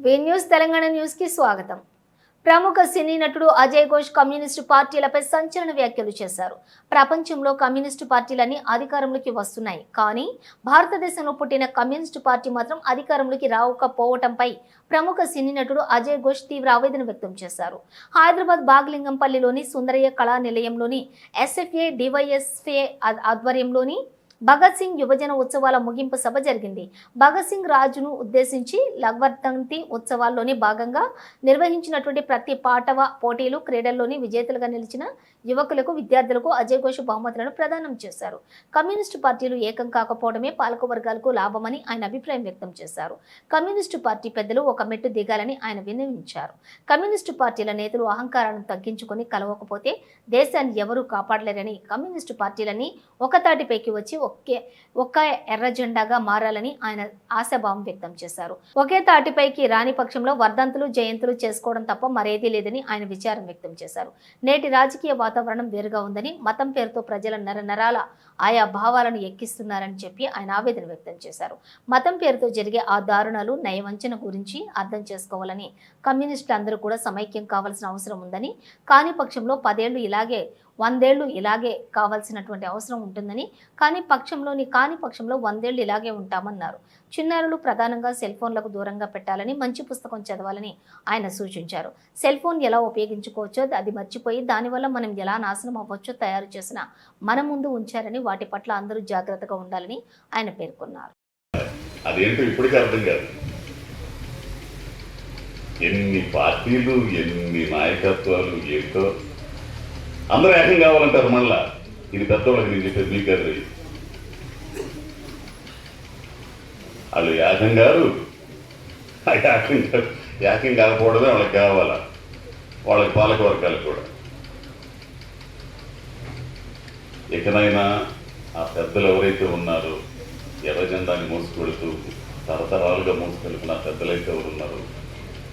వి news Telangana news కి స్వాగతం. ప్రముఖ సినీ నటుడు అజయ్ ఘోష్ కమ్యూనిస్టు పార్టీలపై సంచలన వ్యాఖ్యలు చేశారు. ప్రపంచంలో కమ్యూనిస్టు పార్టీలన్నీ అధికారంలోకి వస్తున్నాయి, కానీ భారతదేశంలో పుట్టిన కమ్యూనిస్టు పార్టీ మాత్రం అధికారంలోకి రాకపోవటంపై ప్రముఖ సినీ నటుడు అజయ్ ఘోష్ తీవ్ర ఆవేదన వ్యక్తం చేశారు. హైదరాబాద్ బాగ్లింగంపల్లిలోని సుందరయ్య కళా నిలయంలోని ఎస్ఎఫ్ఏ డివైఎస్ఏ ఆధ్వర్యంలోని భగత్ సింగ్ యువజన ఉత్సవాల ముగింపు సభ జరిగింది. భగత్ సింగ్ రాజును ఉద్దేశించి లగ్వర్తంతి ఉత్సవాల్లోని భాగంగా నిర్వహించినటువంటి ప్రతి పాటవ పోటీలు క్రీడల్లోని విజేతలుగా నిలిచిన యువకులకు విద్యార్థులకు అజయ్ ఘోష్ బహుమతులను ప్రదానం చేశారు. కమ్యూనిస్టు పార్టీలు ఏకం కాకపోవడమే పాలక వర్గాలకు లాభమని ఆయన అభిప్రాయం వ్యక్తం చేశారు. కమ్యూనిస్టు పార్టీ పెద్దలు ఒక మెట్టు దిగాలని ఆయన విన్నవించారు. కమ్యూనిస్టు పార్టీల నేతలు అహంకారాలను తగ్గించుకొని కలవకపోతే దేశాన్ని ఎవరూ కాపాడలేరని, కమ్యూనిస్టు పార్టీలన్నీ ఒకతాటిపైకి వచ్చి ఒక్క ఎర్ర జెండాగా మారాలని ఆయన ఆశాభావం వ్యక్తం చేశారు. ఒకే తాటిపైకి రాని పక్షంలో వర్ధంతులు జయంతులు చేసుకోవడం తప్ప మరేదీ లేదని ఆయన విచారం వ్యక్తం చేశారు. నేటి రాజకీయ వాతావరణం వేరుగా ఉందని, మతం పేరుతో ప్రజల నరాల ఆయా భావాలను ఎక్కిస్తున్నారని చెప్పి ఆయన ఆవేదన వ్యక్తం చేశారు. మతం పేరుతో జరిగే ఆ దారుణాలు నయవంచన గురించి అర్థం చేసుకోవాలని, కమ్యూనిస్టులు అందరూ కూడా సమైక్యం కావాల్సిన అవసరం ఉందని, కాని పక్షంలో 10 ఏళ్లు ఇలాగే 100 ఏళ్లు ఇలాగే కావాల్సినటువంటి అవసరం ఉంటుందని, కాని పక్షంలో 100 ఏళ్లు ఇలాగే ఉంటామన్నారు. చిన్నారులు ప్రధానంగా సెల్ ఫోన్లకు దూరంగా పెట్టాలని, మంచి పుస్తకం చదవాలని ఆయన సూచించారు. సెల్ ఫోన్ ఎలా ఉపయోగించుకోవచ్చో అది మర్చిపోయి దానివల్ల మనం ఎలా నాశనం అవ్వచ్చో తయారు చేసిన మన ముందు ఉంచారని, వాటి పట్ల అందరూ జాగ్రత్తగా ఉండాలని ఆయన పేర్కొన్నారు. అదేంటో ఇప్పటికీ అర్థం కాదు. ఎన్ని పార్టీలు, ఎన్ని నాయకత్వాలు, ఏంటో అందరూ ఏకం కావాలంటారు. మళ్ళా ఇది పెద్దవాళ్ళకి నేను చెప్పేది మీకు కాదు. వాళ్ళు ఏకం గారు ఏకం కాకపోవడమే వాళ్ళకి కావాలా, వాళ్ళకి పాలక వర్గాలకు కూడా. ఎక్కడైనా ఆ పెద్దలు ఎవరైతే ఉన్నారో, ఎర్ర జెండాన్ని మోసుకెడుతూ తరతరాలుగా మోసుకెళ్తున్న పెద్దలైతే ఎవరు ఉన్నారో,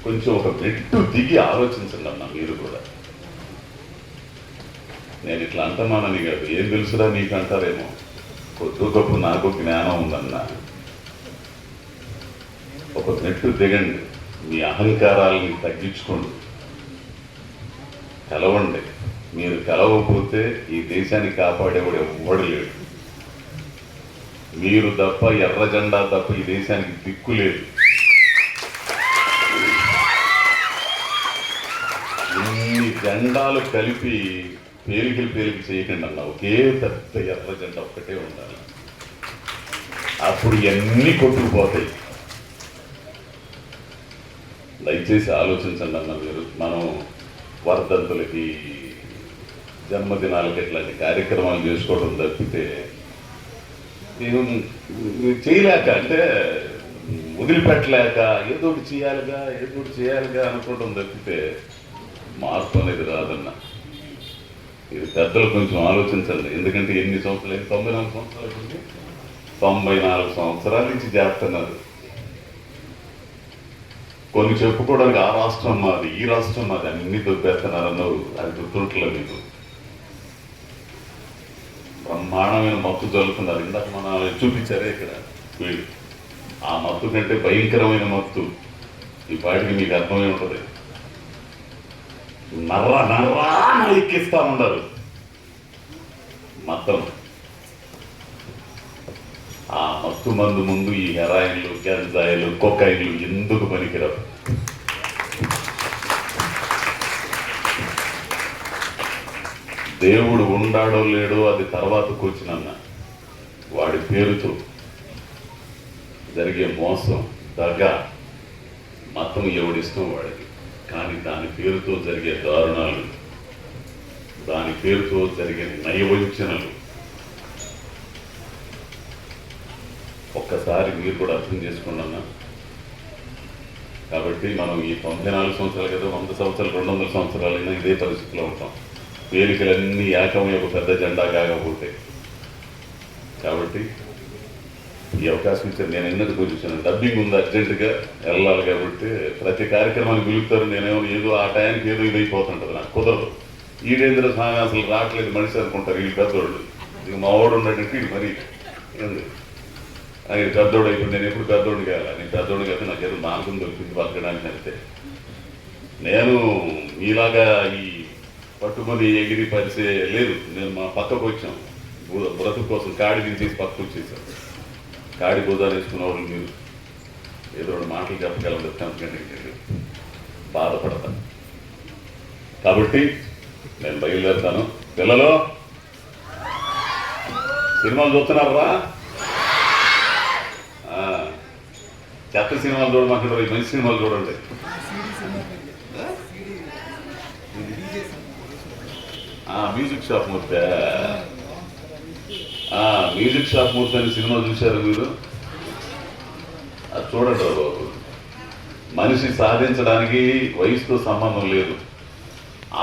కొంచెం ఒక మెట్టు దిగి ఆలోచించండి అన్న. మీరు కూడా, నేను ఇట్లా అంటున్నానని కాదు, ఏం తెలుసురా నీకు అంటారేమో, కొద్ది గొప్ప నాకు జ్ఞానం ఉందన్న. ఒక మెట్టు దిగండి, మీ అహంకారాలని తగ్గించుకోండి, కలవండి. మీరు కలవకపోతే ఈ దేశాన్ని కాపాడేవాడు ఎవ్వడు లేడు. మీరు తప్ప, ఎర్ర జెండా తప్ప ఈ దేశానికి దిక్కు లేదు. ఇన్ని జెండాలు కలిపి పేలికలు చేయకండి అన్న. ఒకే పెద్ద ఎర్ర జెండా ఒక్కటే ఉండాలి. అప్పుడు ఇవన్నీ కొట్టుకుపోతాయి. దయచేసి ఆలోచించండి అన్న. మీరు మనం వర్ధంతులకి, జన్మదినాలకి ఇట్లాంటి కార్యక్రమాలు చేసుకోవడం తప్పితే నేను చేయలేక, అంటే వదిలిపెట్టలేక ఏదో ఒకటి చేయాలిగా అనుకోవడం తప్పితే మార్పు అనేది రాదన్న. ఇది పెద్దలు కొంచెం ఆలోచించండి. ఎందుకంటే ఎన్ని సంవత్సరాలు, 94 సంవత్సరాలు, 94 సంవత్సరాల నుంచి చేస్తున్నారు. కొన్ని చెప్పుకోవడానికి ఆ రాష్ట్రం మాది, ఈ రాష్ట్రం మాది, అన్ని దొబ్బేస్తున్నారన్నారు. అది గుర్తుంటలేదు మీకు. బ్రహ్మాండమైన మత్తు జరుగుతున్నారు. ఇందాక మన చూపించారే ఇక్కడ వీళ్ళు. ఆ మత్తు కంటే భయంకరమైన మత్తు ఈ పాటికి మీకు అర్థమై ఉంటుంది. నర్రా ఎక్కిస్తా ఉండరు మొత్తం. ఆ మత్తు మందు ముందు ఈ హెరాయిన్లు, గంజాయిలు, కొకైన్లు ఎందుకు పనికిరావు? దేవుడు ఉండాడో లేడో అది తర్వాతకు వచ్చినన్న. వాడి పేరుతో జరిగే మోసం, దగ, మతం ఎవడిష్టం వాడికి. కానీ దాని పేరుతో జరిగే దారుణాలు, దాని పేరుతో జరిగే నయవంచనలు ఒక్కసారి మీరు కూడా అర్థం చేసుకోండి అన్న. కాబట్టి మనం ఈ 94 సంవత్సరాలు కదా, 100 సంవత్సరాలు, 200 సంవత్సరాలైనా ఇదే పరిస్థితిలో ఉంటాం. పేలికలన్నీ ఏకమై ఒక పెద్ద జెండా కాకపోతే. కాబట్టి ఈ అవకాశం ఇచ్చారు. నేను ఎన్నది కూర్చున్నాను, డబ్బింగ్ ఉంది, అర్జెంటుగా వెళ్ళాలి కాబట్టి ప్రతి కార్యక్రమాన్ని పిలుపుతారు. నేనేమో ఏదో ఆ టైంకి ఏదో ఇదైపోతుంటుంది, నాకు కుదరదు. ఈడేంద్ర స్వామి అసలు రావట్లేదు మనిషి అనుకుంటారు వీళ్ళు పెద్దోళ్ళు. ఇక మా వాడు ఉన్నట్టు ఇది మరి ఏంది ఆయన పెద్దోడు అయిపోయి నేను ఎప్పుడు పెద్దోడిని కావాలి, నేను పెద్దోడిని కాదు, నాకు ఏదో మార్గం దొరికింది బతకడానికి అంతే. నేను మీలాగా ఈ పట్టుకొని ఎగిరి పరిచే లేదు. నేను మా పక్కకు వచ్చాం, బ్రతుకు కోసం కాడి దించేసి పక్కకు వచ్చేసాం. కాడి బోధాలు వేసుకున్న వాళ్ళు మీరు ఏదో రెండు మాటలు చెప్పగలరు, ఎందుకంటే బాధపడతాను. కాబట్టి నేను బయలుదేరుతాను. పిల్లలు సినిమాలు చూస్తున్నారా? చెత్త సినిమాలు చూడమంటారు, మంచి సినిమాలు చూడండి. మ్యూజిక్ షాప్ మూర్తి, మ్యూజిక్ షాప్ మూర్తి అని సినిమా చూశారు మీరు? అది చూడండి బాబు. మనిషి సాధించడానికి వయసుతో సంబంధం లేదు,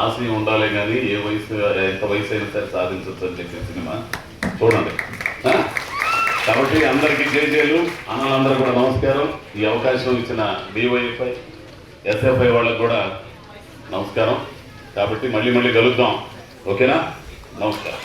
ఆశయం ఉండాలి కానీ ఏ వయసు ఎంత వయసు అయినా సరే సాధించవచ్చు అని చెప్పే సినిమా చూడండి. కాబట్టి అందరికీ జేజేలు, అన్నలందరూ కూడా నమస్కారం. ఈ అవకాశం ఇచ్చిన డివైఎఫ్ఐ ఎస్ఎఫ్ఐ వాళ్ళకు కూడా నమస్కారం. కాబట్టి మళ్ళీ కలుద్దాం, ఓకేనా? నమస్కారం.